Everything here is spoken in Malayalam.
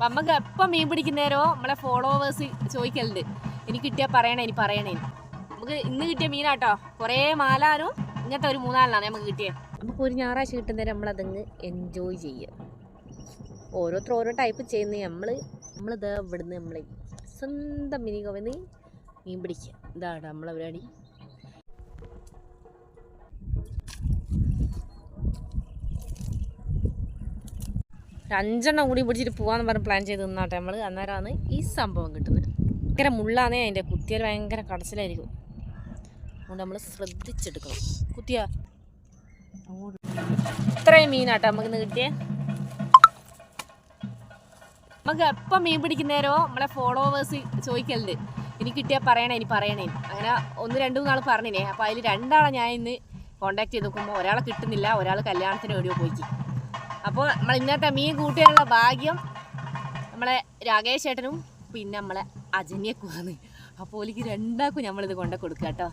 നമുക്ക് എപ്പം മീൻ പിടിക്കുന്നേരോ നമ്മളെ ഫോളോവേഴ്സ് ചോദിക്കലുണ്ട്, എനിക്ക് കിട്ടിയാൽ പറയണേ, ഇനി പറയണേ. നമുക്ക് ഇന്ന് കിട്ടിയ മീനാട്ടോ, കുറേ മാലാനും ഇങ്ങനത്തെ ഒരു 3-4 നമുക്ക് കിട്ടിയത്. നമുക്ക് ഒരു ഞായറാഴ്ച കിട്ടുന്നേരം നമ്മളതങ്ങ് എൻജോയ് ചെയ്യുക. ഓരോരുത്തർ ഓരോ ടൈപ്പ് ചെയ്യുന്നത് നമ്മളിത് ഇവിടുന്ന് നമ്മൾ സ്വന്തം മിനി കവന്ന് മീൻ പിടിക്കുക. ഇതാണ് നമ്മളെ പരിപാടി. ഒരു 5 കൂടി പിടിച്ചിട്ട് പോകാമെന്ന് പറഞ്ഞ് പ്ലാൻ ചെയ്ത് നിന്നാട്ടെ നമ്മൾ. അന്നേരമാണ് ഈ സംഭവം കിട്ടുന്നത്. ഭയങ്കര മുള്ളാന്നേ, അതിൻ്റെ കുത്തിയാൽ ഭയങ്കര കടച്ചിലായിരിക്കും. അതുകൊണ്ട് നമ്മൾ ശ്രദ്ധിച്ചെടുക്കണം. കുത്തിയാ ഇത്രയും മീനാട്ടോ നമുക്കിന്ന് കിട്ടിയേ. നമുക്ക് എപ്പം മീൻ പിടിക്കുന്നേരോ നമ്മളെ ഫോളോവേഴ്സ് ചോദിക്കലുണ്ട്, എനിക്ക് കിട്ടിയാൽ പറയണേ, ഇനി പറയണേ. അങ്ങനെ 1-2 നാൾ പറഞ്ഞിനെ. അപ്പോൾ അതിൽ 2 ഞാൻ ഇന്ന് കോൺടാക്ട് ചെയ്ത് നോക്കുമ്പോൾ ഒരാളെ കിട്ടുന്നില്ല, ഒരാൾ കല്യാണത്തിന് എവിടെയോ പോയിക്ക്. അപ്പോൾ നമ്മൾ ഇന്നത്തെ മീൻ കൂട്ടിയാലുള്ള ഭാഗ്യം നമ്മളെ രാകേഷ് ചേട്ടനും പിന്നെ നമ്മളെ അജന്യക്കുമാണ്. അപ്പോൾ ഓലിക്ക് 2 നമ്മളിത് കൊണ്ടു കൊടുക്കുക കേട്ടോ.